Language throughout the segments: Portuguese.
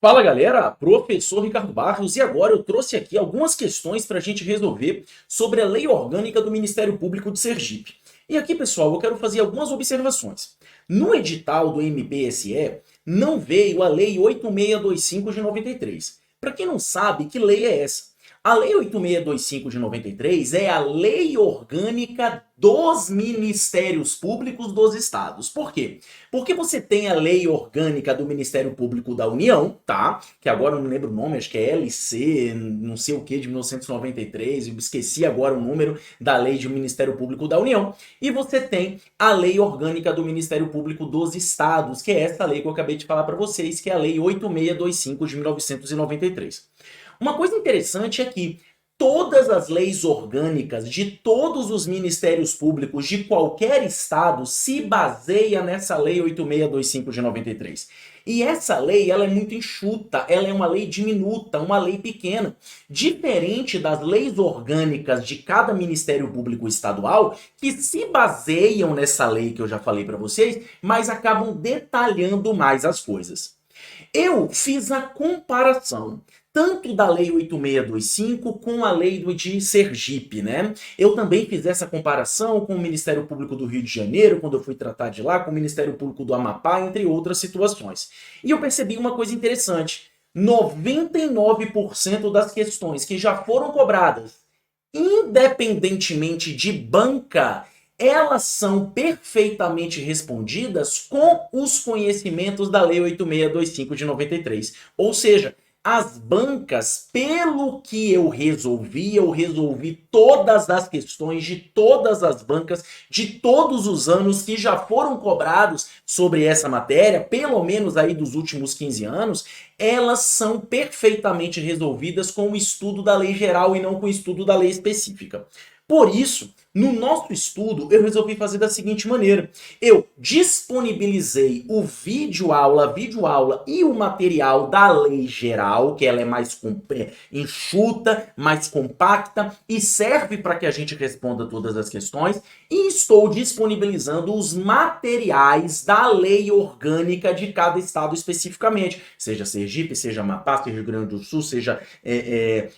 Fala galera, professor Ricardo Barros, e agora eu trouxe aqui algumas questões para a gente resolver sobre a Lei Orgânica do Ministério Público de Sergipe. E aqui, pessoal, eu quero fazer algumas observações. No edital do MPSE não veio a Lei 8625 de 93. Para quem não sabe, que lei é essa? A Lei 8625 de 93 é a Lei Orgânica dos Ministérios Públicos dos Estados. Por quê? Porque você tem a Lei Orgânica do Ministério Público da União, tá? Que agora eu não lembro o nome, acho que é LC, não sei o que, de 1993, eu esqueci agora o número da Lei do Ministério Público da União. E você tem a Lei Orgânica do Ministério Público dos Estados, que é essa lei que eu acabei de falar para vocês, que é a Lei 8625 de 1993. Uma coisa interessante é que todas as leis orgânicas de todos os ministérios públicos de qualquer estado se baseia nessa lei 8625 de 93. E essa lei, ela é muito enxuta, ela é uma lei diminuta, uma lei pequena, diferente das leis orgânicas de cada ministério público estadual, que se baseiam nessa lei que eu já falei para vocês, mas acabam detalhando mais as coisas. Eu fiz a comparação tanto da Lei 8625 com a Lei de Sergipe, né? Eu também fiz essa comparação com o Ministério Público do Rio de Janeiro, quando eu fui tratar de lá, com o Ministério Público do Amapá, entre outras situações. E eu percebi uma coisa interessante. 99% das questões que já foram cobradas, independentemente de banca, elas são perfeitamente respondidas com os conhecimentos da Lei 8625 de 93. Ou seja, as bancas, pelo que eu resolvi todas as questões de todas as bancas de todos os anos que já foram cobrados sobre essa matéria, pelo menos aí dos últimos 15 anos, elas são perfeitamente resolvidas com o estudo da lei geral e não com o estudo da lei específica. Por isso, no nosso estudo, eu resolvi fazer da seguinte maneira. Eu disponibilizei o vídeo-aula e o material da lei geral, que ela é mais enxuta, mais compacta e serve para que a gente responda todas as questões. E estou disponibilizando os materiais da lei orgânica de cada estado especificamente. Seja Sergipe, seja Amapá, seja Rio Grande do Sul, seja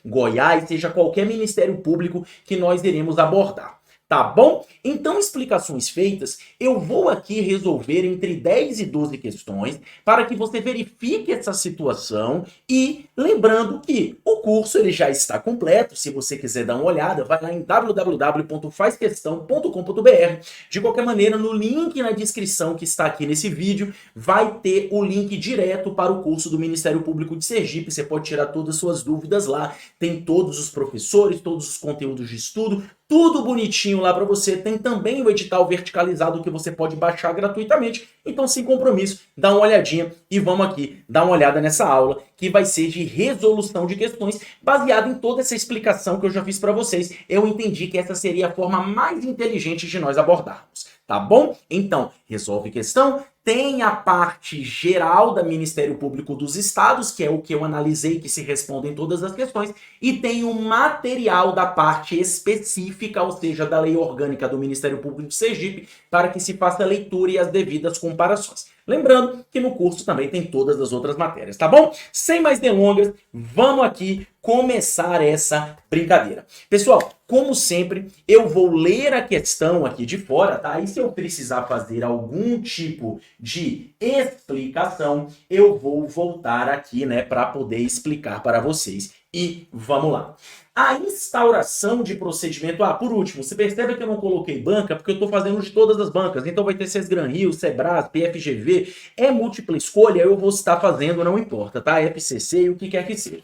Goiás, seja qualquer ministério público que nós iremos abordar. Tá bom? Então, explicações feitas, eu vou aqui resolver entre 10 e 12 questões para que você verifique essa situação e lembrando que o curso ele já está completo, se você quiser dar uma olhada, vai lá em www.fazquestão.com.br. De qualquer maneira, no link na descrição que está aqui nesse vídeo, vai ter o link direto para o curso do Ministério Público de Sergipe, você pode tirar todas as suas dúvidas lá, tem todos os professores, todos os conteúdos de estudo, tudo bonitinho lá para você. Tem também o edital verticalizado que você pode baixar gratuitamente. Então, sem compromisso, dá uma olhadinha e vamos aqui dar uma olhada nessa aula que vai ser de resolução de questões baseada em toda essa explicação que eu já fiz para vocês. Eu entendi que essa seria a forma mais inteligente de nós abordarmos. Tá bom? Então, resolve questão. Tem a parte geral do Ministério Público dos Estados, que é o que eu analisei, que se responde em todas as questões, e tem o material da parte específica, ou seja, da Lei Orgânica do Ministério Público de Sergipe, para que se faça a leitura e as devidas comparações. Lembrando que no curso também tem todas as outras matérias, tá bom? Sem mais delongas, vamos aqui começar essa brincadeira. Pessoal, como sempre, eu vou ler a questão aqui de fora, tá? E se eu precisar fazer algum tipo de explicação, eu vou voltar aqui, né, para poder explicar para vocês. E vamos lá. A instauração de procedimento... por último, você percebe que eu não coloquei banca porque eu estou fazendo de todas as bancas. Então vai ter Sesgran Rio, Sebras, PFGV, é múltipla escolha, eu vou estar fazendo, não importa, tá? FCC e o que quer que seja.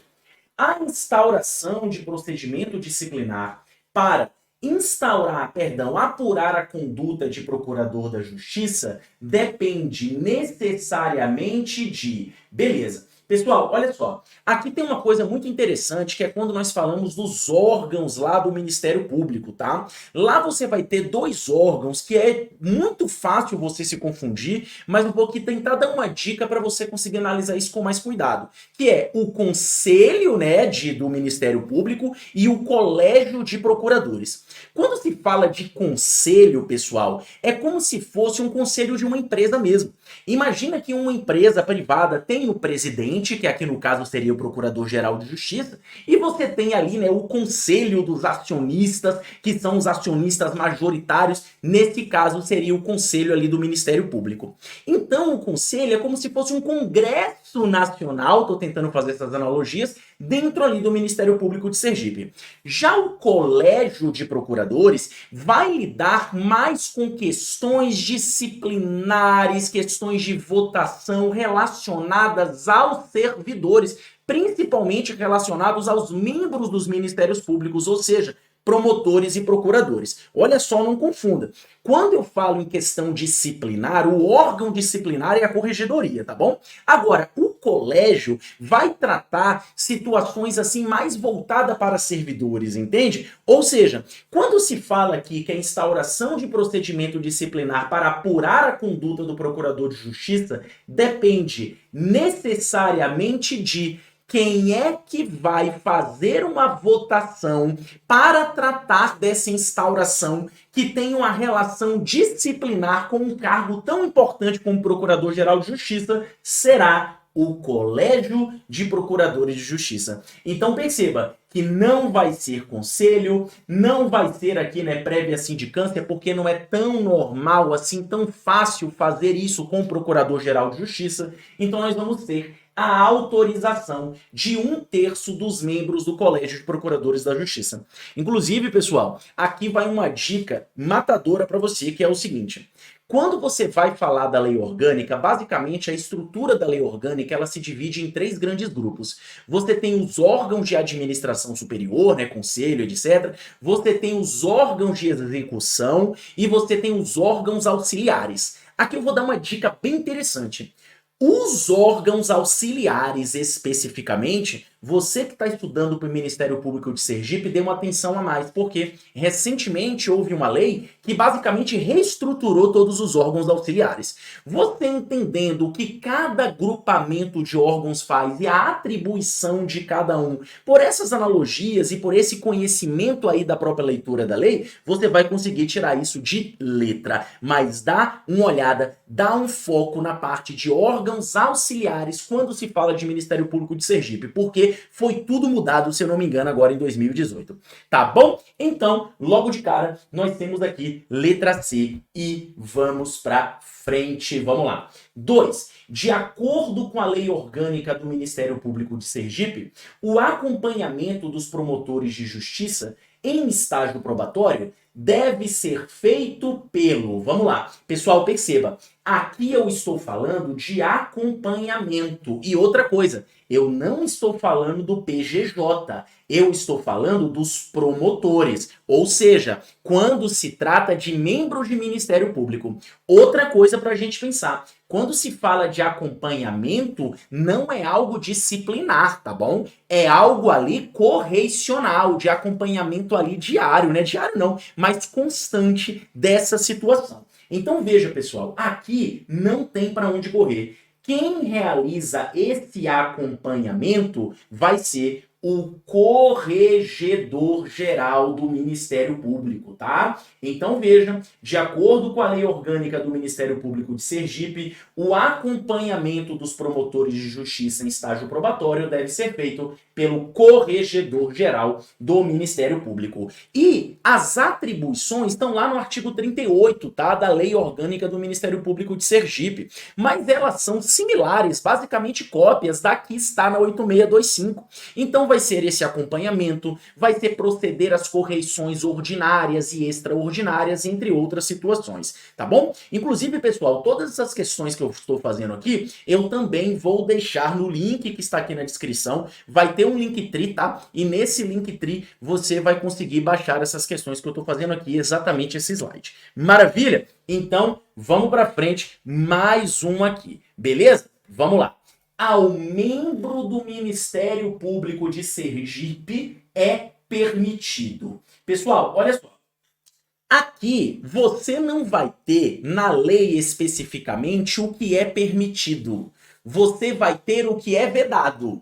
A instauração de procedimento disciplinar para apurar a conduta de procurador da justiça depende necessariamente de... Beleza. Pessoal, olha só, aqui tem uma coisa muito interessante que é quando nós falamos dos órgãos lá do Ministério Público, tá? Lá você vai ter dois órgãos que é muito fácil você se confundir, mas eu vou aqui tentar dar uma dica para você conseguir analisar isso com mais cuidado, que é o Conselho, né, do Ministério Público e o Colégio de Procuradores. Quando se fala de conselho, pessoal, é como se fosse um conselho de uma empresa mesmo. Imagina que uma empresa privada tem o presidente, que aqui no caso seria o Procurador-Geral de Justiça, e você tem ali, né, o conselho dos acionistas, que são os acionistas majoritários, nesse caso seria o conselho ali do Ministério Público. Então o conselho é como se fosse um congresso nacional, estou tentando fazer essas analogias, dentro ali do Ministério Público de Sergipe. Já o colégio de procuradores vai lidar mais com questões disciplinares, questões de votação relacionadas aos servidores, principalmente relacionados aos membros dos ministérios públicos, ou seja, promotores e procuradores. Olha só, não confunda. Quando eu falo em questão disciplinar, o órgão disciplinar é a corregedoria, tá bom? Agora, o colégio vai tratar situações assim mais voltadas para servidores, entende? Ou seja, quando se fala aqui que a instauração de procedimento disciplinar para apurar a conduta do procurador de justiça depende necessariamente de quem é que vai fazer uma votação para tratar dessa instauração que tem uma relação disciplinar com um cargo tão importante como Procurador-Geral de Justiça, será o Colégio de Procuradores de Justiça. Então perceba que não vai ser conselho, não vai ser aqui, né, prévia sindicância, porque não é tão normal assim, tão fácil fazer isso com o Procurador-Geral de Justiça. Então nós vamos ter a autorização de 1/3 dos membros do Colégio de Procuradores da Justiça. Inclusive, pessoal, aqui vai uma dica matadora para você, que é o seguinte: quando você vai falar da lei orgânica, basicamente a estrutura da lei orgânica ela se divide em 3 grandes grupos. Você tem os órgãos de administração superior, né, conselho, etc. Você tem os órgãos de execução e você tem os órgãos auxiliares. Aqui eu vou dar uma dica bem interessante. Os órgãos auxiliares, especificamente, você que está estudando para o Ministério Público de Sergipe, dê uma atenção a mais, porque recentemente houve uma lei que basicamente reestruturou todos os órgãos auxiliares. Você entendendo o que cada agrupamento de órgãos faz e a atribuição de cada um, por essas analogias e por esse conhecimento aí da própria leitura da lei, você vai conseguir tirar isso de letra. Mas dá uma olhada, dá um foco na parte de órgãos auxiliares quando se fala de Ministério Público de Sergipe, porque foi tudo mudado, se eu não me engano, agora em 2018. Tá bom? Então, logo de cara, nós temos aqui letra C e vamos pra frente. Vamos lá. 2. De acordo com a lei orgânica do Ministério Público de Sergipe, o acompanhamento dos promotores de justiça em estágio probatório deve ser feito pelo... Vamos lá. Pessoal, perceba. Aqui eu estou falando de acompanhamento. E outra coisa, eu não estou falando do PGJ. Eu estou falando dos promotores. Ou seja, quando se trata de membros de Ministério Público. Outra coisa para a gente pensar. Quando se fala de acompanhamento, não é algo disciplinar, tá bom? É algo ali correicional, de acompanhamento ali diário, né? Diário não, mas constante dessa situação. Então veja, pessoal, aqui não tem para onde correr. Quem realiza esse acompanhamento vai ser o Corregedor-Geral do Ministério Público, tá? Então veja, de acordo com a lei orgânica do Ministério Público de Sergipe, o acompanhamento dos promotores de justiça em estágio probatório deve ser feito pelo Corregedor-Geral do Ministério Público. E as atribuições estão lá no artigo 38, tá? Da lei orgânica do Ministério Público de Sergipe, mas elas são similares, basicamente cópias da que está na 8625. Então vai ser esse acompanhamento, vai ser proceder às correições ordinárias e extraordinárias, entre outras situações, tá bom? Inclusive, pessoal, todas essas questões que eu estou fazendo aqui, eu também vou deixar no link que está aqui na descrição, vai ter um Linktree, tá? E nesse Linktree você vai conseguir baixar essas questões que eu estou fazendo aqui, exatamente esse slide. Maravilha? Então, vamos para frente, mais um aqui, beleza? Vamos lá. Ao membro do Ministério Público de Sergipe é permitido. Pessoal, olha só. Aqui você não vai ter na lei especificamente o que é permitido. Você vai ter o que é vedado.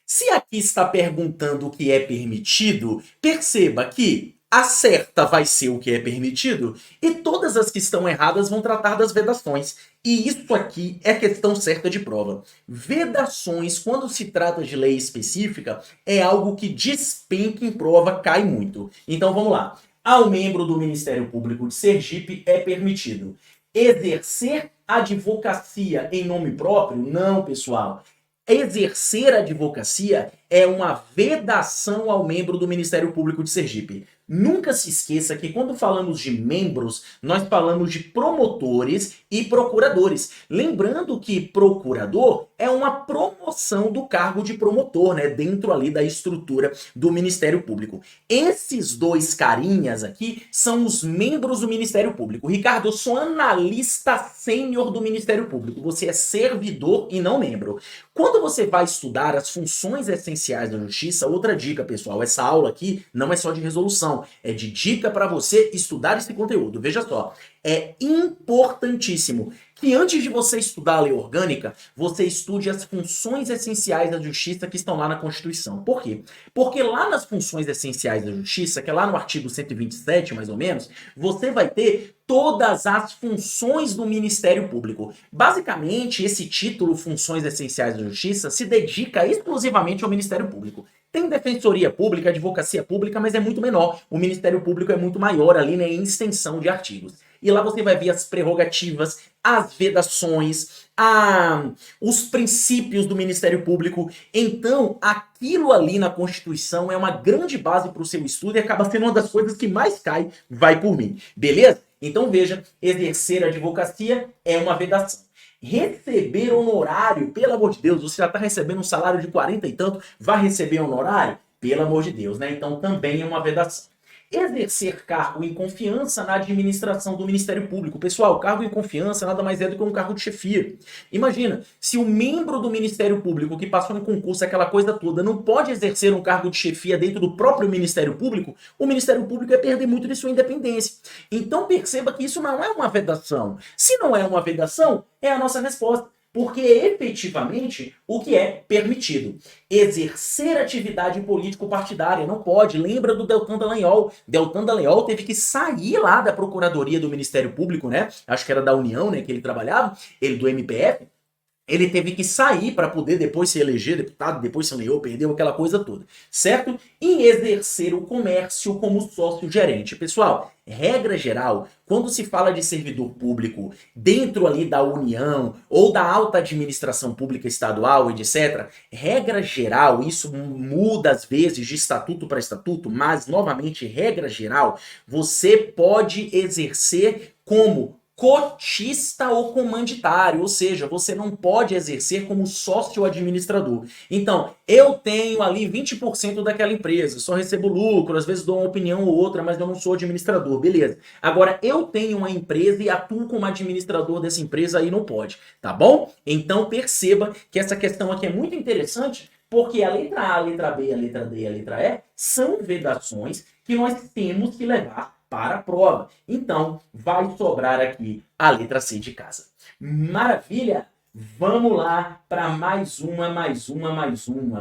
Se aqui está perguntando o que é permitido, perceba que A certa vai ser o que é permitido e todas as que estão erradas vão tratar das vedações. E isso aqui é questão certa de prova. Vedações, quando se trata de lei específica, é algo que despenca em prova, cai muito. Então vamos lá. Ao membro do Ministério Público de Sergipe é permitido exercer advocacia em nome próprio? Não, pessoal. Exercer advocacia é uma vedação ao membro do Ministério Público de Sergipe. Nunca se esqueça que quando falamos de membros, nós falamos de promotores e procuradores. Lembrando que procurador é uma promoção do cargo de promotor, né? Dentro ali da estrutura do Ministério Público. Esses dois carinhas aqui são os membros do Ministério Público. Ricardo, eu sou analista sênior do Ministério Público. Você é servidor e não membro. Quando você vai estudar as funções essenciais da justiça, outra dica, pessoal, essa aula aqui não é só de resolução, é de dica para você estudar esse conteúdo. Veja só, é importantíssimo que antes de você estudar a lei orgânica, você estude as funções essenciais da justiça que estão lá na Constituição. Por quê? Porque lá nas funções essenciais da justiça, que é lá no artigo 127, mais ou menos, você vai ter todas as funções do Ministério Público. Basicamente, esse título, Funções Essenciais da Justiça, se dedica exclusivamente ao Ministério Público. Tem defensoria pública, advocacia pública, mas é muito menor. O Ministério Público é muito maior ali, né, em extensão de artigos. E lá você vai ver as prerrogativas, as vedações, os princípios do Ministério Público. Então, aquilo ali na Constituição é uma grande base para o seu estudo e acaba sendo uma das coisas que mais cai, vai por mim. Beleza? Então veja, exercer a advocacia é uma vedação. Receber honorário, pelo amor de Deus, você já está recebendo um salário de 40 e tanto, vai receber honorário? Pelo amor de Deus, né? Então também é uma vedação. Exercer cargo em confiança na administração do Ministério Público. Pessoal, cargo em confiança nada mais é do que um cargo de chefia. Imagina, se o membro do Ministério Público que passou em concurso, aquela coisa toda, não pode exercer um cargo de chefia dentro do próprio Ministério Público, o Ministério Público vai perder muito de sua independência. Então perceba que isso não é uma vedação. Se não é uma vedação, é a nossa resposta. Porque efetivamente o que é permitido. Exercer atividade político-partidária não pode. Lembra do Deltan Dallagnol. Deltan Dallagnol teve que sair lá da Procuradoria do Ministério Público, né? Acho que era da União, né, que ele trabalhava, ele do MPF. Ele teve que sair para poder depois se eleger deputado, depois se elegeu, perdeu aquela coisa toda, certo? E exercer o comércio como sócio-gerente. Pessoal, regra geral, quando se fala de servidor público dentro ali da União ou da alta administração pública estadual, etc., regra geral, isso muda às vezes de estatuto para estatuto, mas, novamente, regra geral, você pode exercer como cotista ou comanditário, ou seja, você não pode exercer como sócio administrador. Então, eu tenho ali 20% daquela empresa, só recebo lucro, às vezes dou uma opinião ou outra, mas eu não sou administrador, beleza. Agora, eu tenho uma empresa e atuo como administrador dessa empresa, aí não pode, tá bom? Então, perceba que essa questão aqui é muito interessante, porque a letra A, a letra B, a letra D e a letra E são vedações que nós temos que levar para a prova. Então, vai sobrar aqui a letra C de casa. Maravilha? Vamos lá para mais uma.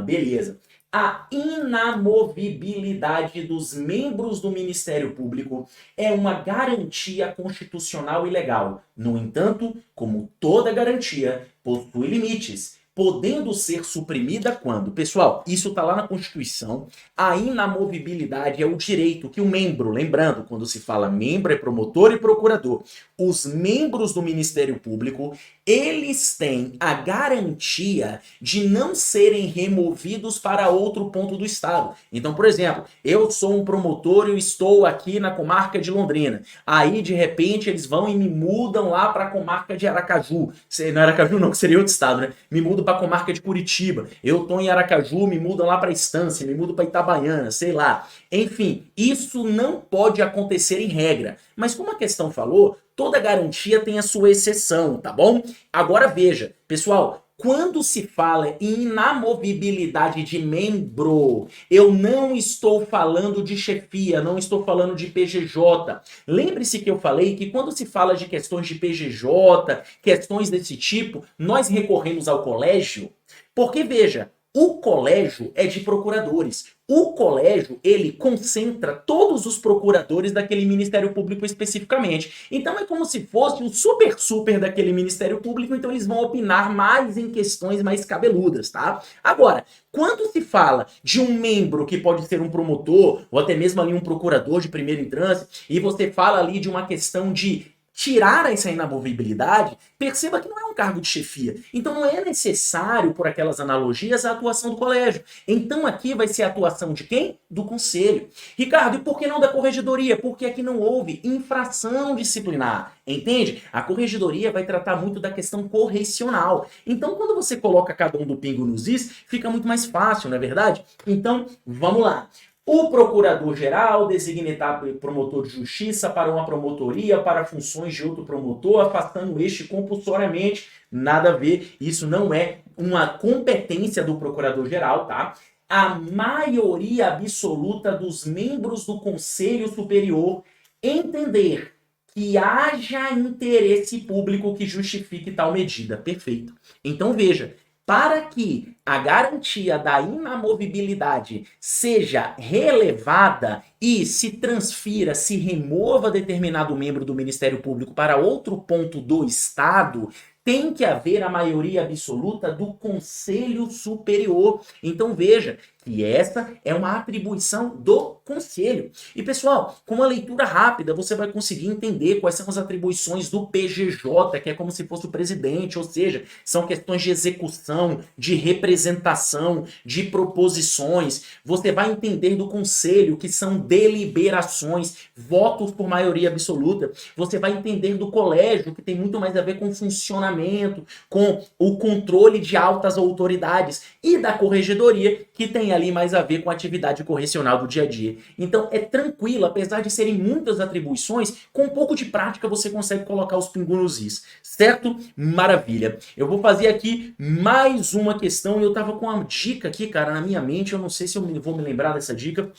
Beleza. A inamovibilidade dos membros do Ministério Público é uma garantia constitucional e legal. No entanto, como toda garantia, possui limites, podendo ser suprimida quando? Pessoal, isso está lá na Constituição. A inamovibilidade é o direito que o membro, lembrando, quando se fala membro é promotor e procurador, os membros do Ministério Público, eles têm a garantia de não serem removidos para outro ponto do estado. Então, por exemplo, eu sou um promotor e eu estou aqui na comarca de Londrina. Aí, de repente, eles vão e me mudam lá para a comarca de Aracaju. Não é Aracaju não, que seria outro estado, né? Me mudam para a comarca de Curitiba. Eu tô em Aracaju, me mudam lá para Estância, me mudam para Itabaiana, sei lá. Enfim, isso não pode acontecer em regra. Mas como a questão falou, toda garantia tem a sua exceção, tá bom? Agora veja, pessoal, quando se fala em inamovibilidade de membro, eu não estou falando de chefia, não estou falando de PGJ. Lembre-se que eu falei que quando se fala de questões de PGJ, questões desse tipo, nós recorremos ao colégio, porque veja, O colégio é de procuradores. O colégio, ele concentra todos os procuradores daquele Ministério Público especificamente. Então é como se fosse o super daquele Ministério Público, então eles vão opinar mais em questões mais cabeludas, tá? Agora, quando se fala de um membro que pode ser um promotor, ou até mesmo ali um procurador de primeira instância, e você fala ali de uma questão de tirar essa inamovibilidade, perceba que não é um cargo de chefia. Então não é necessário, por aquelas analogias, a atuação do colégio. Então aqui vai ser a atuação de quem? Do conselho. Ricardo, e por que não da corregedoria? Porque aqui não houve infração disciplinar. Entende? A corregedoria vai tratar muito da questão correcional. Então quando você coloca cada um do pingo nos is, fica muito mais fácil, não é verdade? Então, vamos lá. O procurador-geral designa promotor de justiça para uma promotoria para funções de outro promotor, afastando este compulsoriamente. Nada a ver, isso não é uma competência do procurador-geral, tá? A maioria absoluta dos membros do Conselho Superior entender que haja interesse público que justifique tal medida. Perfeito. Então veja, para que a garantia da inamovibilidade seja relevada e se transfira, se remova determinado membro do Ministério Público para outro ponto do Estado, tem que haver a maioria absoluta do Conselho Superior. Então veja que essa é uma atribuição do Conselho. E pessoal, com uma leitura rápida você vai conseguir entender quais são as atribuições do PGJ, que é como se fosse o presidente, ou seja, são questões de execução, de representação, de proposições. Você vai entender do Conselho, que são deliberações, votos por maioria absoluta. Você vai entender do colégio, que tem muito mais a ver com funcionamento, com o controle de altas autoridades, e da corregedoria, que tem ali mais a ver com a atividade correcional do dia a dia. Então é tranquilo, apesar de serem muitas atribuições, com um pouco de prática você consegue colocar os pingos nos is, certo? Maravilha. Eu vou fazer aqui mais uma questão, e eu tava com uma dica aqui, cara, na minha mente, eu não sei se eu vou me lembrar dessa dica,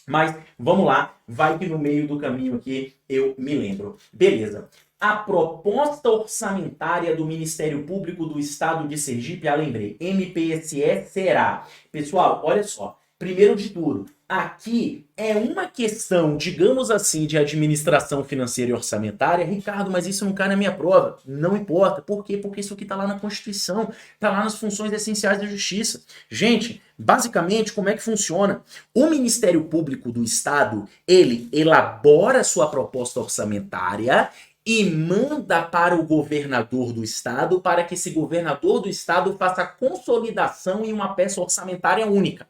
mas vamos lá, vai que no meio do caminho aqui eu me lembro. Beleza. A proposta orçamentária do Ministério Público do Estado de Sergipe, lembrei, MPSE será. Pessoal, olha só, primeiro de tudo, aqui é uma questão, digamos assim, de administração financeira e orçamentária. Ricardo, mas isso não cai na minha prova. Não importa. Por quê? Porque isso aqui está lá na Constituição, está lá nas funções essenciais da Justiça. Gente, basicamente, como é que funciona? O Ministério Público do Estado, ele elabora sua proposta orçamentária e manda para o governador do estado, para que esse governador do estado faça a consolidação em uma peça orçamentária única.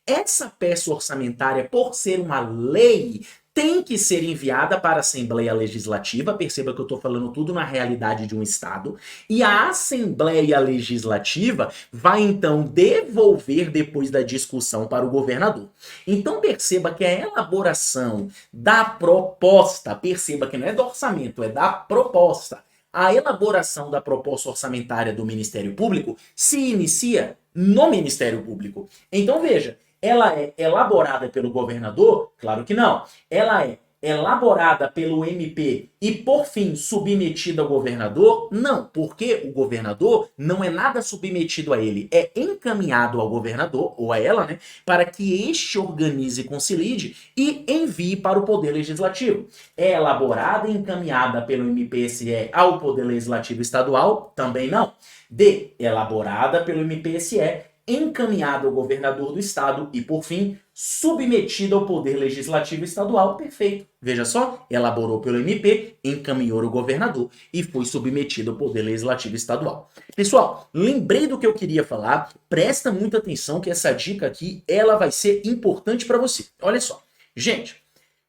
Essa peça orçamentária, por ser uma lei, tem que ser enviada para a Assembleia Legislativa. Perceba que eu estou falando tudo na realidade de um estado. E a Assembleia Legislativa vai então devolver depois da discussão para o governador. Então perceba que a elaboração da proposta, perceba que não é do orçamento, é da proposta. A elaboração da proposta orçamentária do Ministério Público se inicia no Ministério Público. Então veja, ela é elaborada pelo governador? Claro que não. Ela é elaborada pelo MP e, por fim, submetida ao governador? Não, porque o governador não é nada submetido a ele. É encaminhado ao governador, ou a ela, né, para que este organize e concilide e envie para o Poder Legislativo. É elaborada e encaminhada pelo MPSE ao Poder Legislativo Estadual? Também não. D. Elaborada pelo MPSE, encaminhado ao governador do estado e, por fim, submetido ao Poder Legislativo Estadual. Perfeito. Veja só, elaborou pelo MP, encaminhou ao governador e foi submetido ao Poder Legislativo Estadual. Pessoal, lembrei do que eu queria falar, presta muita atenção que essa dica aqui, ela vai ser importante para você. Olha só, gente,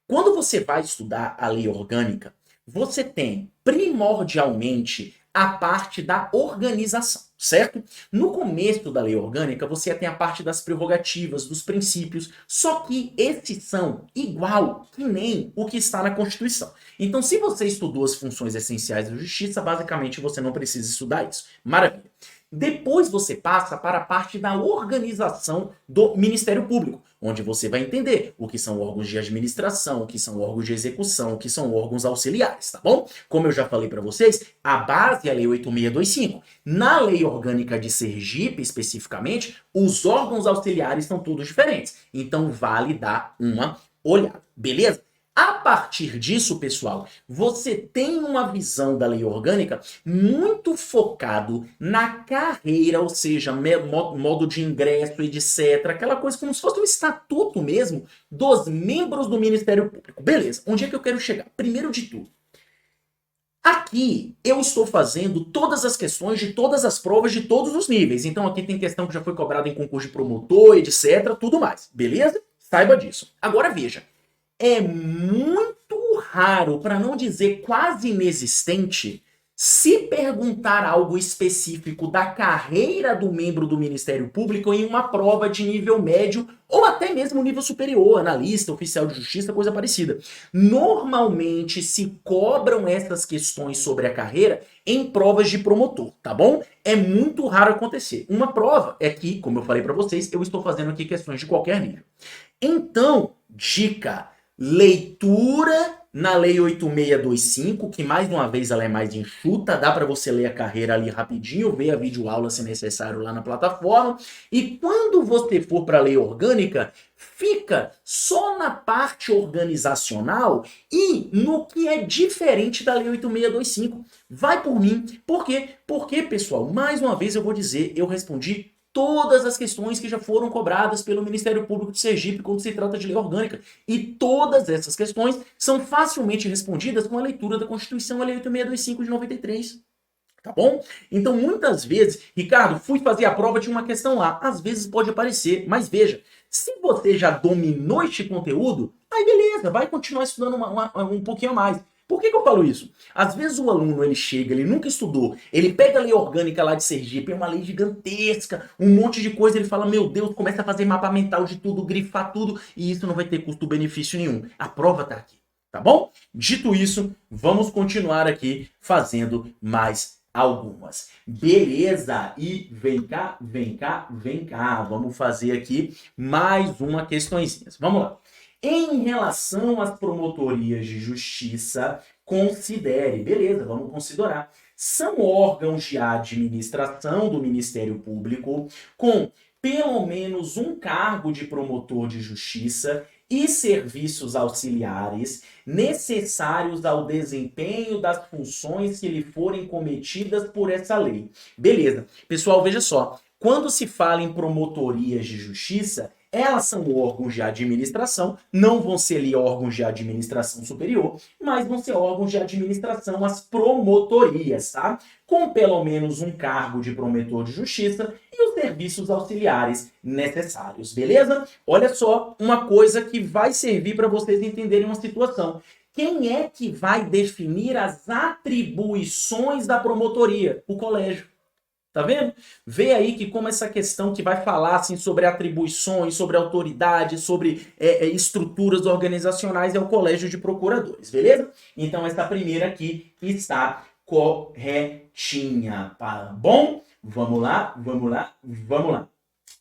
quando você vai estudar a lei orgânica, você tem primordialmente a parte da organização, certo? No começo da lei orgânica, você tem a parte das prerrogativas, dos princípios, só que esses são igual que nem o que está na Constituição. Então, se você estudou as funções essenciais da Justiça, basicamente você não precisa estudar isso. Maravilha. Depois você passa para a parte da organização do Ministério Público, onde você vai entender o que são órgãos de administração, o que são órgãos de execução, o que são órgãos auxiliares, tá bom? Como eu já falei para vocês, a base é a Lei 8625. Na Lei Orgânica de Sergipe, especificamente, os órgãos auxiliares são todos diferentes. Então, vale dar uma olhada, beleza? A partir disso, pessoal, você tem uma visão da lei orgânica muito focado na carreira, ou seja, modo de ingresso, etc. Aquela coisa como se fosse um estatuto mesmo dos membros do Ministério Público. Beleza, onde é que eu quero chegar? Primeiro de tudo, aqui eu estou fazendo todas as questões de todas as provas de todos os níveis. Então aqui tem questão que já foi cobrada em concurso de promotor, etc, tudo mais. Beleza? Saiba disso. Agora veja, é muito raro, para não dizer quase inexistente, se perguntar algo específico da carreira do membro do Ministério Público em uma prova de nível médio ou até mesmo nível superior, analista, oficial de justiça, coisa parecida. Normalmente se cobram essas questões sobre a carreira em provas de promotor, tá bom? É muito raro acontecer. Uma prova é que, como eu falei para vocês, eu estou fazendo aqui questões de qualquer nível. Então, dica: leitura na Lei 8625, que mais uma vez ela é mais enxuta, dá para você ler a carreira ali rapidinho, ver a videoaula se necessário lá na plataforma. E quando você for para a Lei Orgânica, fica só na parte organizacional e no que é diferente da Lei 8625. Vai por mim. Por quê? Porque, pessoal, mais uma vez eu vou dizer, eu respondi todas as questões que já foram cobradas pelo Ministério Público de Sergipe quando se trata de lei orgânica. E todas essas questões são facilmente respondidas com a leitura da Constituição, a Lei 8625 de 93. Tá bom? Então, muitas vezes, Ricardo, fui fazer a prova, tinha uma questão lá. Às vezes pode aparecer, mas veja, se você já dominou este conteúdo, aí beleza, vai continuar estudando um pouquinho a mais. Por que eu falo isso? Às vezes o aluno, ele chega, ele nunca estudou, ele pega a lei orgânica lá de Sergipe, é uma lei gigantesca, um monte de coisa, ele fala, meu Deus, começa a fazer mapa mental de tudo, grifar tudo, e isso não vai ter custo-benefício nenhum. A prova tá aqui, tá bom? Dito isso, vamos continuar aqui fazendo mais algumas. Beleza? E vem cá, vem cá, vem cá. Vamos fazer aqui mais uma questõezinha. Vamos lá. Em relação às promotorias de justiça, considere, beleza, vamos considerar, são órgãos de administração do Ministério Público com pelo menos um cargo de promotor de justiça e serviços auxiliares necessários ao desempenho das funções que lhe forem cometidas por essa lei. Beleza. Pessoal, veja só. Quando se fala em promotorias de justiça, elas são órgãos de administração, não vão ser ali órgãos de administração superior, mas vão ser órgãos de administração, as promotorias, tá? Com pelo menos um cargo de promotor de justiça e os serviços auxiliares necessários, beleza? Olha só, uma coisa que vai servir para vocês entenderem uma situação. Quem é que vai definir as atribuições da promotoria? O colégio. Tá vendo? Vê aí que como essa questão que vai falar assim, sobre atribuições, sobre autoridade, sobre estruturas organizacionais é o Colégio de Procuradores, beleza? Então essa primeira aqui está corretinha, tá bom? Vamos lá, vamos lá, vamos lá.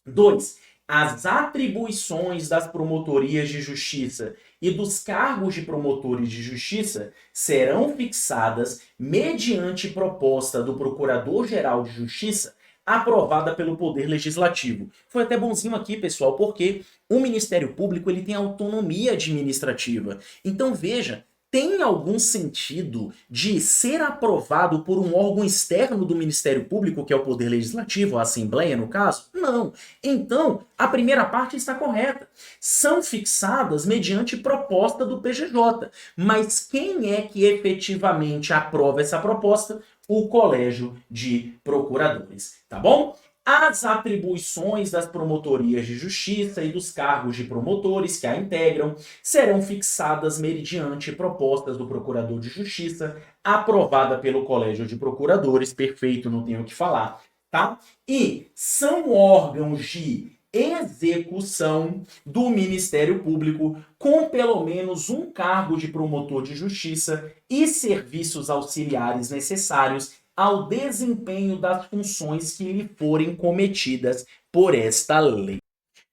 2. As atribuições das promotorias de justiça e dos cargos de promotores de justiça serão fixadas mediante proposta do Procurador-Geral de Justiça aprovada pelo Poder Legislativo. Foi até bonzinho aqui, pessoal, porque o Ministério Público ele tem autonomia administrativa. Então, veja, tem algum sentido de ser aprovado por um órgão externo do Ministério Público, que é o Poder Legislativo, a Assembleia, no caso? Não. Então, a primeira parte está correta. São fixadas mediante proposta do PGJ. Mas quem é que efetivamente aprova essa proposta? O Colégio de Procuradores, tá bom? As atribuições das promotorias de justiça e dos cargos de promotores que a integram serão fixadas mediante propostas do Procurador de Justiça, aprovada pelo Colégio de Procuradores, perfeito, não tenho o que falar, tá? E são órgãos de execução do Ministério Público com pelo menos um cargo de promotor de justiça e serviços auxiliares necessários ao desempenho das funções que lhe forem cometidas por esta lei.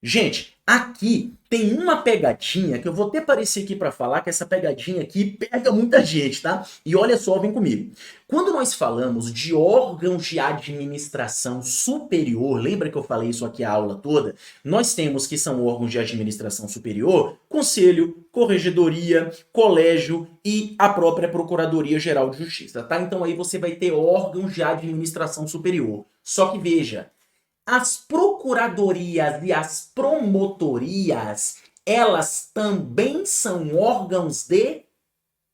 Gente, aqui tem uma pegadinha que eu vou até aparecer aqui para falar, que essa pegadinha aqui pega muita gente, tá? E olha só, vem comigo. Quando nós falamos de órgãos de administração superior, lembra que eu falei isso aqui a aula toda? Nós temos que são órgãos de administração superior, conselho, corregedoria, colégio e a própria Procuradoria-Geral de Justiça, tá? Então aí você vai ter órgãos de administração superior. Só que veja, as procuradorias e as promotorias, elas também são órgãos de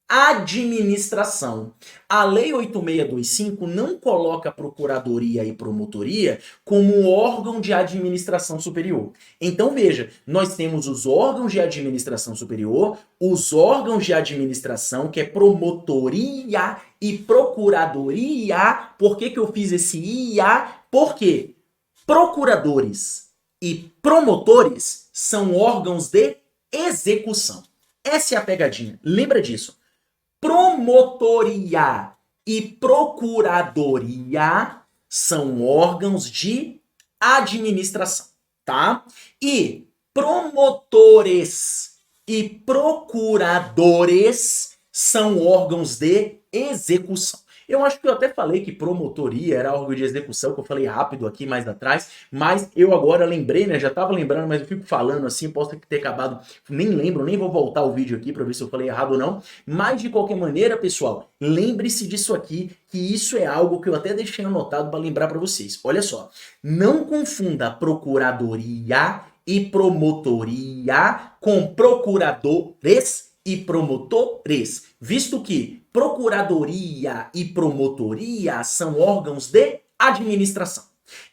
administração. A Lei 8625 não coloca procuradoria e promotoria como órgão de administração superior. Então veja, nós temos os órgãos de administração superior, os órgãos de administração, que é promotoria e procuradoria. Por que eu fiz esse IA? Por quê? Procuradores e promotores são órgãos de execução. Essa é a pegadinha. Lembra disso. Promotoria e procuradoria são órgãos de administração, tá? E promotores e procuradores são órgãos de execução. Eu acho que eu até falei que promotoria era órgão de execução, que eu falei rápido aqui mais atrás, mas eu agora lembrei, né? Já tava lembrando, mas eu fico falando assim, posso ter acabado, nem lembro, nem vou voltar o vídeo aqui para ver se eu falei errado ou não. Mas de qualquer maneira, pessoal, lembre-se disso aqui, que isso é algo que eu até deixei anotado para lembrar para vocês. Olha só, não confunda procuradoria e promotoria com procuradores e promotores, visto que procuradoria e promotoria são órgãos de administração,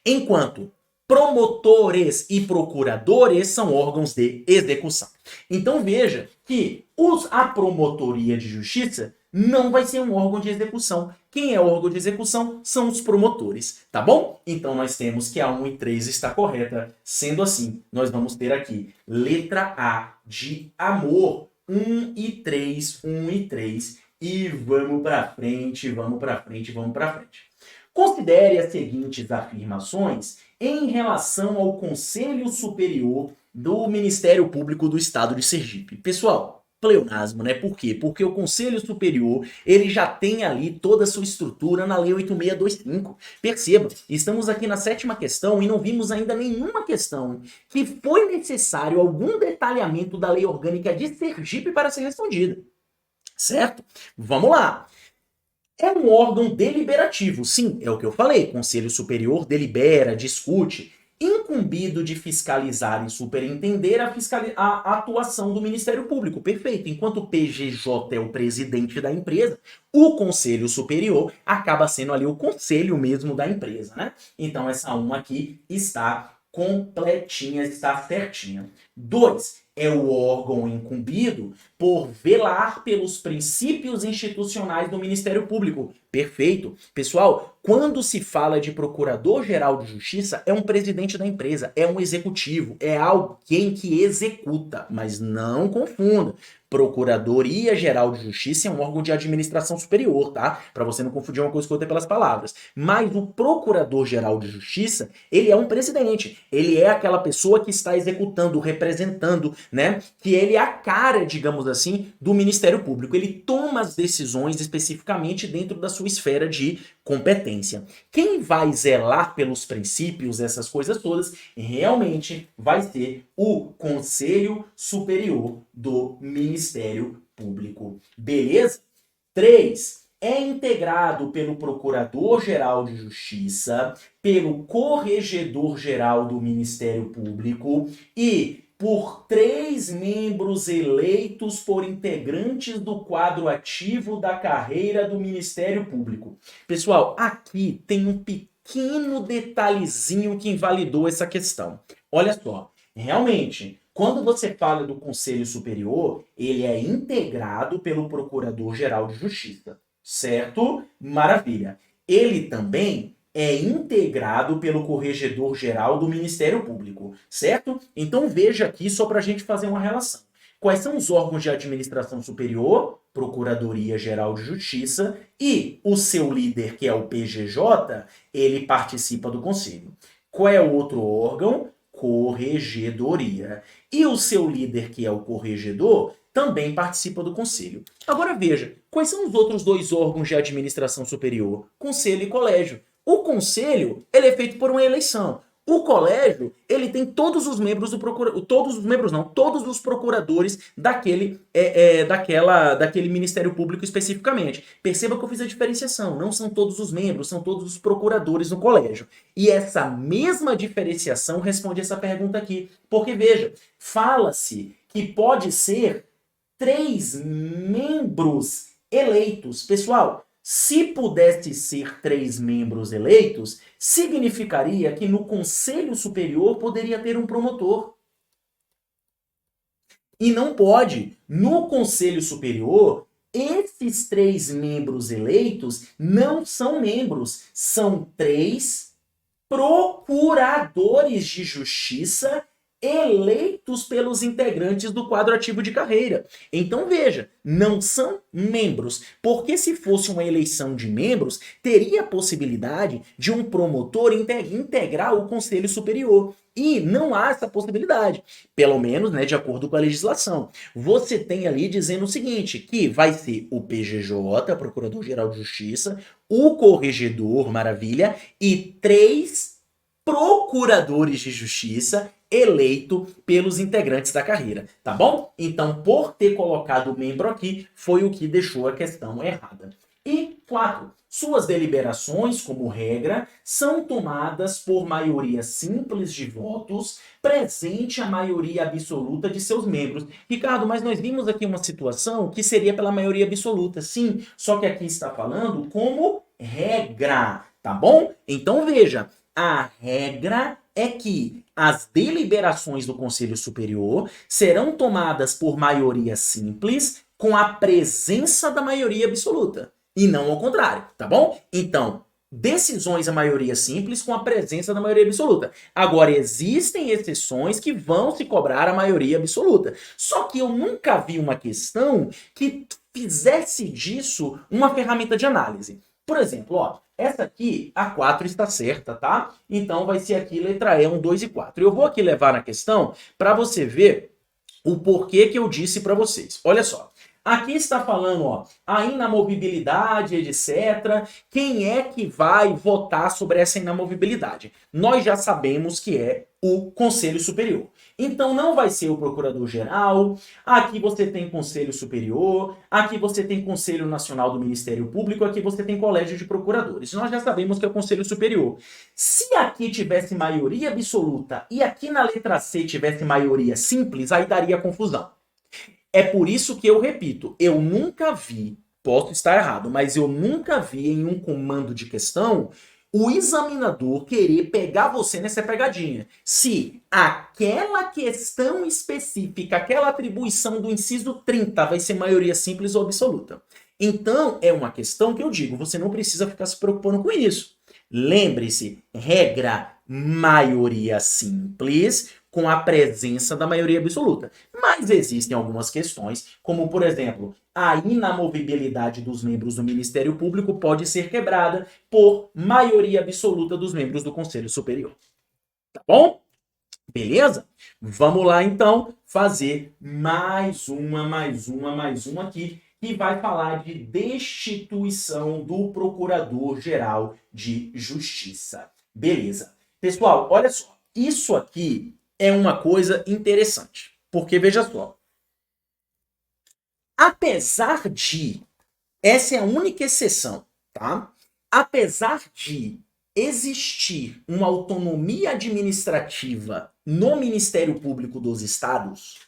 enquanto promotores e procuradores são órgãos de execução. Então veja que a promotoria de justiça não vai ser um órgão de execução. Quem é órgão de execução são os promotores, tá bom? Então nós temos que a 1 e 3 está correta. Sendo assim, nós vamos ter aqui letra A de amor. 1 e 3, 1 e 3. E vamos para frente, vamos para frente, vamos para frente. Considere as seguintes afirmações em relação ao Conselho Superior do Ministério Público do Estado de Sergipe. Pessoal, pleonasmo, né? Por quê? Porque o Conselho Superior, ele já tem ali toda a sua estrutura na Lei 8625. Perceba, estamos aqui na 7ª questão e não vimos ainda nenhuma questão que foi necessário algum detalhamento da Lei Orgânica de Sergipe para ser respondida. Certo? Vamos lá. É um órgão deliberativo, sim, é o que eu falei. Conselho Superior delibera, discute, incumbido de fiscalizar e superintender a atuação do Ministério Público. Perfeito. Enquanto o PGJ é o presidente da empresa, o Conselho Superior acaba sendo ali o conselho mesmo da empresa, né? Então essa 1 aqui está completinha, está certinha. 2. É o órgão incumbido por velar pelos princípios institucionais do Ministério Público. Perfeito. Pessoal, quando se fala de Procurador-Geral de Justiça, é um presidente da empresa, é um executivo, é alguém que executa, mas não confunda. Procuradoria-Geral de Justiça é um órgão de administração superior, tá? Para você não confundir uma coisa com outra pelas palavras. Mas o Procurador-Geral de Justiça, ele é um presidente. Ele é aquela pessoa que está executando, representando, né? Que ele é a cara, digamos assim, do Ministério Público. Ele toma as decisões especificamente dentro da sua esfera de competência. Quem vai zelar pelos princípios, essas coisas todas, realmente vai ser o Conselho Superior do Ministério Público. Beleza? 3. É integrado pelo Procurador-Geral de Justiça, pelo Corregedor-Geral do Ministério Público e por 3 membros eleitos por integrantes do quadro ativo da carreira do Ministério Público. Pessoal, aqui tem um pequeno detalhezinho que invalidou essa questão. Olha só, realmente, quando você fala do Conselho Superior, ele é integrado pelo Procurador-Geral de Justiça, certo? Maravilha. Ele também é integrado pelo Corregedor-Geral do Ministério Público, certo? Então veja aqui só para a gente fazer uma relação. Quais são os órgãos de administração superior? Procuradoria-Geral de Justiça, e o seu líder, que é o PGJ, ele participa do conselho. Qual é o outro órgão? Corregedoria. E o seu líder, que é o corregedor, também participa do conselho. Agora veja, quais são os outros dois órgãos de administração superior? Conselho e colégio. O conselho, ele é feito por uma eleição. O colégio, ele tem todos os membros do todos os membros não, todos os procuradores daquele Ministério Público especificamente. Perceba que eu fiz a diferenciação, não são todos os membros, são todos os procuradores no colégio. E essa mesma diferenciação responde essa pergunta aqui, porque veja, fala-se que pode ser 3 membros eleitos. Pessoal, se pudesse ser 3 membros eleitos, significaria que no Conselho Superior poderia ter um promotor. E não pode. No Conselho Superior, esses 3 membros eleitos não são membros, são 3 procuradores de justiça eleitos pelos integrantes do quadro ativo de carreira. Então veja, não são membros, porque se fosse uma eleição de membros, teria a possibilidade de um promotor integrar o Conselho Superior. E não há essa possibilidade, pelo menos, né, de acordo com a legislação. Você tem ali dizendo o seguinte, que vai ser o PGJ, Procurador-Geral de Justiça, o Corregedor, maravilha, e 3 procuradores de justiça eleito pelos integrantes da carreira, tá bom? Então, por ter colocado o membro aqui, foi o que deixou a questão errada. E 4. Suas deliberações, como regra, são tomadas por maioria simples de votos, presente a maioria absoluta de seus membros. Ricardo, mas nós vimos aqui uma situação que seria pela maioria absoluta, sim, só que aqui está falando como regra, tá bom? Então veja, a regra é que as deliberações do Conselho Superior serão tomadas por maioria simples com a presença da maioria absoluta. E não ao contrário, tá bom? Então, decisões a maioria simples com a presença da maioria absoluta. Agora, existem exceções que vão se cobrar a maioria absoluta. Só que eu nunca vi uma questão que fizesse disso uma ferramenta de análise. Por exemplo, ó, essa aqui, a 4 está certa, tá? Então vai ser aqui letra E, 1, 2 e 4. Eu vou aqui levar na questão para você ver o porquê que eu disse para vocês. Olha só. Aqui está falando, ó, a inamovibilidade, etc. Quem é que vai votar sobre essa inamovibilidade? Nós já sabemos que é o Conselho Superior. Então não vai ser o Procurador-Geral, aqui você tem Conselho Superior, aqui você tem Conselho Nacional do Ministério Público, aqui você tem Colégio de Procuradores. Nós já sabemos que é o Conselho Superior. Se aqui tivesse maioria absoluta e aqui na letra C tivesse maioria simples, aí daria confusão. É por isso que eu repito, eu nunca vi, posso estar errado, mas eu nunca vi em um comando de questão o examinador querer pegar você nessa pegadinha. Se aquela questão específica, aquela atribuição do inciso 30 vai ser maioria simples ou absoluta. Então, é uma questão que eu digo, você não precisa ficar se preocupando com isso. Lembre-se, regra maioria simples com a presença da maioria absoluta. Mas existem algumas questões, como, por exemplo, a inamovibilidade dos membros do Ministério Público pode ser quebrada por maioria absoluta dos membros do Conselho Superior. Tá bom? Beleza? Vamos lá, então, fazer mais uma aqui, que vai falar de destituição do Procurador-Geral de Justiça. Beleza. Pessoal, olha só. Isso aqui é uma coisa interessante. Porque, veja só. Apesar de... Essa é a única exceção, tá? Apesar de existir uma autonomia administrativa no Ministério Público dos Estados,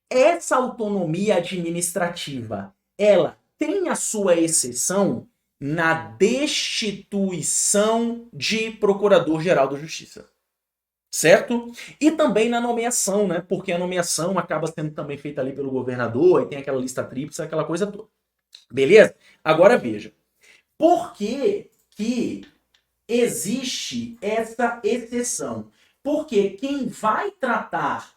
essa autonomia administrativa, ela tem a sua exceção na destituição de Procurador-Geral da Justiça. Certo? E também na nomeação, né? Porque a nomeação acaba sendo também feita ali pelo governador, aí tem aquela lista tríplice, aquela coisa toda. Beleza? Agora veja. Por que que existe essa exceção? Porque quem vai tratar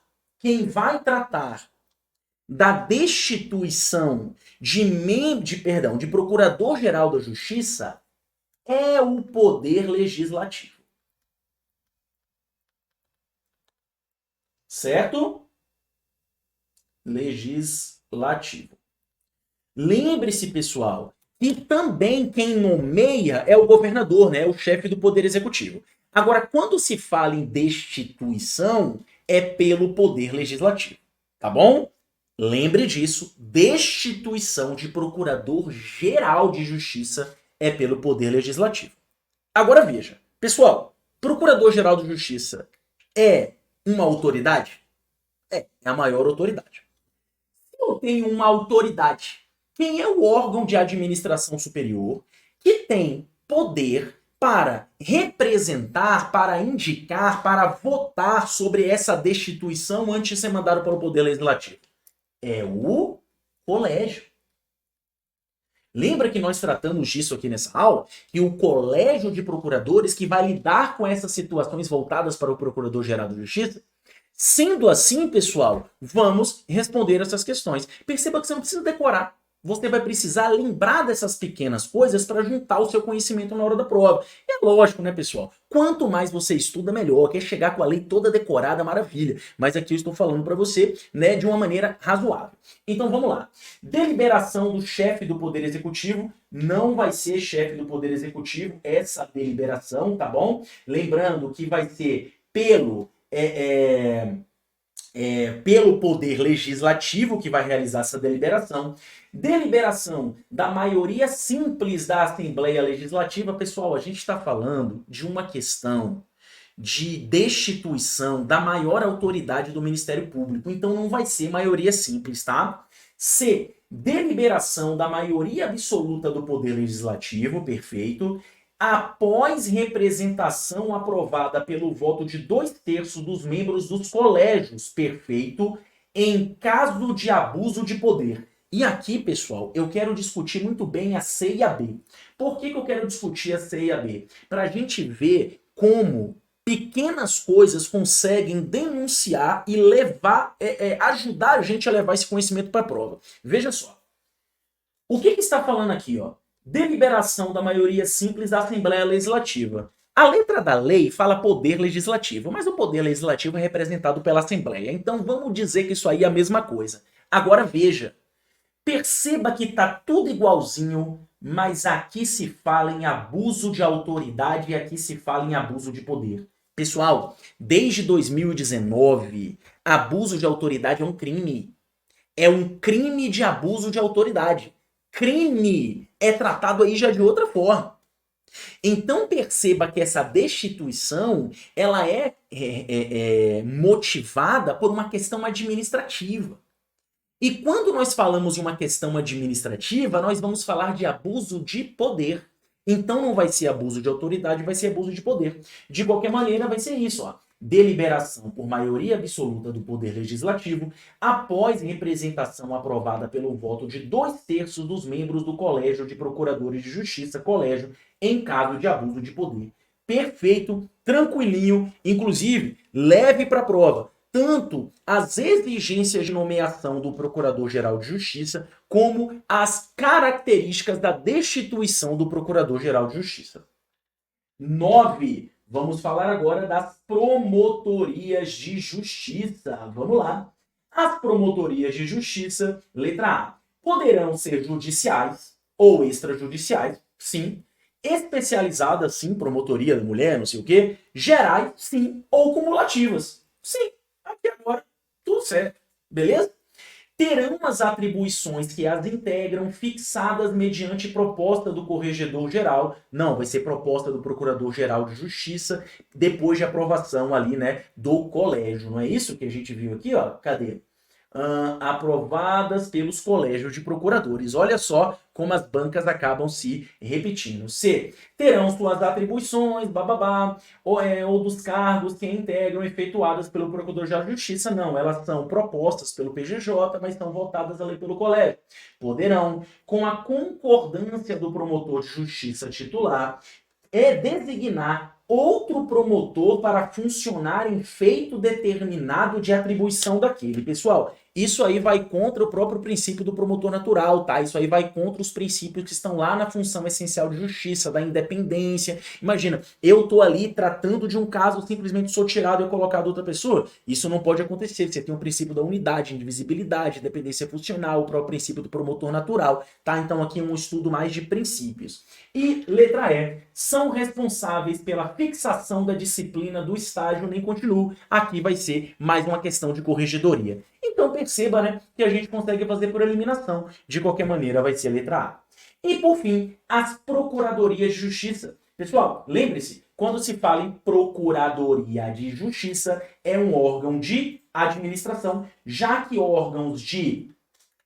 da destituição de Procurador-Geral da Justiça é o Poder Legislativo. Certo? Legislativo. Lembre-se, pessoal, que também quem nomeia é o governador, né? O chefe do Poder Executivo. Agora, quando se fala em destituição, é pelo Poder Legislativo, tá bom? Lembre disso, destituição de Procurador-Geral de Justiça é pelo Poder Legislativo. Agora veja, pessoal, Procurador-Geral de Justiça é uma autoridade? É a maior autoridade. Se eu tenho uma autoridade, quem é o órgão de administração superior que tem poder para representar, para indicar, para votar sobre essa destituição antes de ser mandado para o Poder Legislativo? É o colégio. Lembra que nós tratamos disso aqui nessa aula? Que o colégio de procuradores que vai lidar com essas situações voltadas para o Procurador-Geral da Justiça? Sendo assim, pessoal, vamos responder essas questões. Perceba que você não precisa decorar. Você vai precisar lembrar dessas pequenas coisas para juntar o seu conhecimento na hora da prova. É lógico, né, pessoal? Quanto mais você estuda, melhor. Quer chegar com a lei toda decorada, maravilha. Mas aqui eu estou falando para você, né, de uma maneira razoável. Então vamos lá. Deliberação do chefe do Poder Executivo. Não vai ser chefe do Poder Executivo essa deliberação, tá bom? Lembrando que vai ser pelo Poder Legislativo que vai realizar essa deliberação. Deliberação da maioria simples da Assembleia Legislativa. Pessoal, a gente está falando de uma questão de destituição da maior autoridade do Ministério Público. Então não vai ser maioria simples, tá? C. Deliberação da maioria absoluta do Poder Legislativo, perfeito. Após representação aprovada pelo voto de 2/3 dos membros dos colégios, perfeito, em caso de abuso de poder. E aqui, pessoal, eu quero discutir muito bem a C e a B. Por que eu quero discutir a C e a B? Para a gente ver como pequenas coisas conseguem denunciar e levar, ajudar a gente a levar esse conhecimento para a prova. Veja só. O que está falando aqui, ó? Deliberação da maioria simples da Assembleia Legislativa. A letra da lei fala poder legislativo, mas o poder legislativo é representado pela Assembleia. Então vamos dizer que isso aí é a mesma coisa. Agora veja, perceba que tá tudo igualzinho, mas aqui se fala em abuso de autoridade e aqui se fala em abuso de poder. Pessoal, desde 2019, abuso de autoridade é um crime. É um crime de abuso de autoridade. Crime é tratado aí já de outra forma. Então perceba que essa destituição ela é motivada por uma questão administrativa. E quando nós falamos de uma questão administrativa, nós vamos falar de abuso de poder. Então não vai ser abuso de autoridade, vai ser abuso de poder. De qualquer maneira, vai ser isso, ó. Deliberação por maioria absoluta do Poder Legislativo, após representação aprovada pelo voto de 2/3 dos membros do Colégio de Procuradores de Justiça, colégio, em caso de abuso de poder. Perfeito, tranquilinho, inclusive, leve para a prova tanto as exigências de nomeação do Procurador-Geral de Justiça, como as características da destituição do Procurador-Geral de Justiça. 9. Vamos falar agora das promotorias de justiça. Vamos lá. As promotorias de justiça, letra A, poderão ser judiciais ou extrajudiciais, sim. Especializadas, sim, promotoria da mulher, não sei o quê. Gerais, sim. Ou cumulativas, sim. Aqui agora, tudo certo. Beleza? Terão as atribuições que as integram fixadas mediante proposta do Corregedor-Geral. Não, vai ser proposta do Procurador-Geral de Justiça, depois de aprovação ali, né, do colégio. Não é isso que a gente viu aqui, ó? Cadê? Aprovadas pelos colégios de procuradores. Olha só como as bancas acabam se repetindo. C. Terão suas atribuições, ou dos cargos que integram efetuadas pelo Procurador-Geral de Justiça. Não, elas são propostas pelo PGJ, mas estão votadas ali pelo colégio. Poderão, com a concordância do promotor de justiça titular, designar outro promotor para funcionar em feito determinado de atribuição daquele. Pessoal, isso aí vai contra o próprio princípio do promotor natural, tá? Isso aí vai contra os princípios que estão lá na função essencial de justiça, da independência. Imagina, eu tô ali tratando de um caso, simplesmente sou tirado e colocado outra pessoa. Isso não pode acontecer. Você tem o princípio da unidade, indivisibilidade, independência funcional, o próprio princípio do promotor natural, tá? Então aqui um estudo mais de princípios. E letra E, são responsáveis pela fixação da disciplina do estágio nem continuo. Aqui vai ser mais uma questão de corregedoria. Então perceba, né, que a gente consegue fazer por eliminação. De qualquer maneira vai ser a letra A. E por fim, as procuradorias de justiça. Pessoal, lembre-se, quando se fala em procuradoria de justiça, é um órgão de administração, já que órgãos de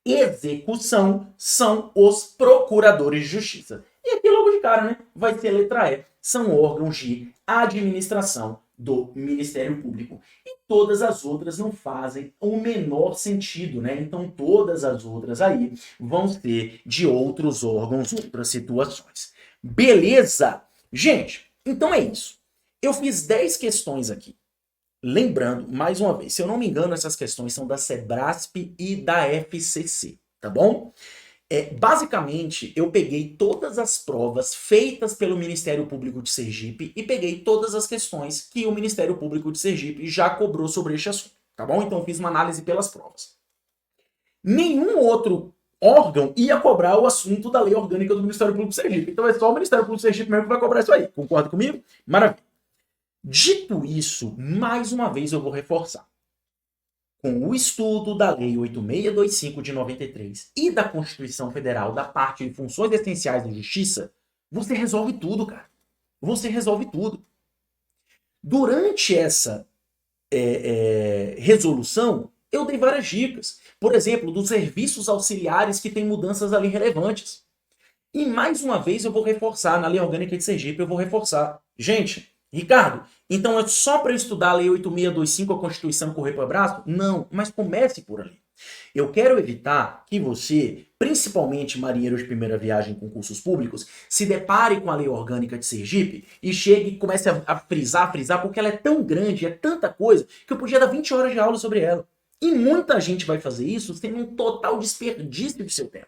execução são os procuradores de justiça. E aqui logo de cara, né, vai ser a letra E. São órgãos de administração do Ministério Público. E todas as outras não fazem o menor sentido, né? Então todas as outras aí vão ser de outros órgãos, outras situações. Beleza? Gente, então é isso. Eu fiz 10 questões aqui. Lembrando, mais uma vez, se eu não me engano, essas questões são da Sebrasp e da FCC, tá bom? Basicamente, eu peguei todas as provas feitas pelo Ministério Público de Sergipe e peguei todas as questões que o Ministério Público de Sergipe já cobrou sobre este assunto, tá bom? Então, eu fiz uma análise pelas provas. Nenhum outro órgão ia cobrar o assunto da lei orgânica do Ministério Público de Sergipe. Então, é só o Ministério Público de Sergipe mesmo que vai cobrar isso aí. Concorda comigo? Maravilha. Dito isso, mais uma vez eu vou reforçar. Com o estudo da Lei 8625 de 93 e da Constituição Federal da parte de funções essenciais da justiça, você resolve tudo, cara. Você resolve tudo. Durante essa resolução, eu dei várias dicas. Por exemplo, dos serviços auxiliares que têm mudanças ali relevantes. E mais uma vez eu vou reforçar, na Lei Orgânica de Sergipe, eu vou reforçar. Gente, Ricardo, então é só para eu estudar a Lei 8625, a Constituição, correr para o abraço? Não, mas comece por ali. Eu quero evitar que você, principalmente marinheiro de primeira viagem em concursos públicos, se depare com a Lei Orgânica de Sergipe e chegue e comece a frisar, porque ela é tão grande, é tanta coisa, que eu podia dar 20 horas de aula sobre ela. E muita gente vai fazer isso sem um total desperdício de seu tempo.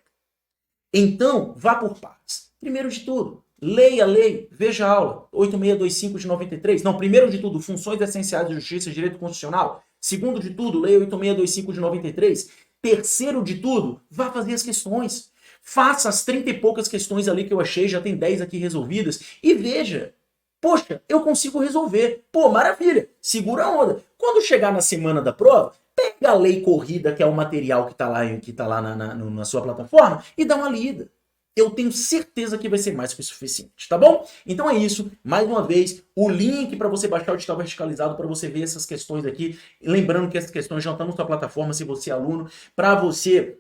Então, vá por partes. Primeiro de tudo, leia a lei, veja a aula, 8625 de 93. Não, primeiro de tudo, funções essenciais de justiça e direito constitucional. Segundo de tudo, lei 8625 de 93. Terceiro de tudo, vá fazer as questões. Faça as 30 e poucas questões ali que eu achei, já tem 10 aqui resolvidas. E veja, poxa, eu consigo resolver. Pô, maravilha, segura a onda. Quando chegar na semana da prova, pega a lei corrida, que é o material que tá lá na sua plataforma, e dá uma lida. Eu tenho certeza que vai ser mais que o suficiente, tá bom? Então é isso. Mais uma vez, o link para você baixar o edital verticalizado para você ver essas questões aqui. Lembrando que essas questões já estão na sua plataforma, se você é aluno, para você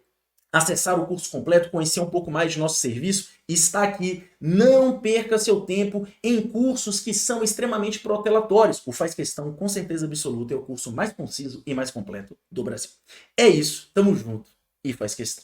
acessar o curso completo, conhecer um pouco mais de nosso serviço, está aqui. Não perca seu tempo em cursos que são extremamente protelatórios. O Faz Questão, com certeza absoluta, é o curso mais conciso e mais completo do Brasil. É isso, tamo junto e faz questão.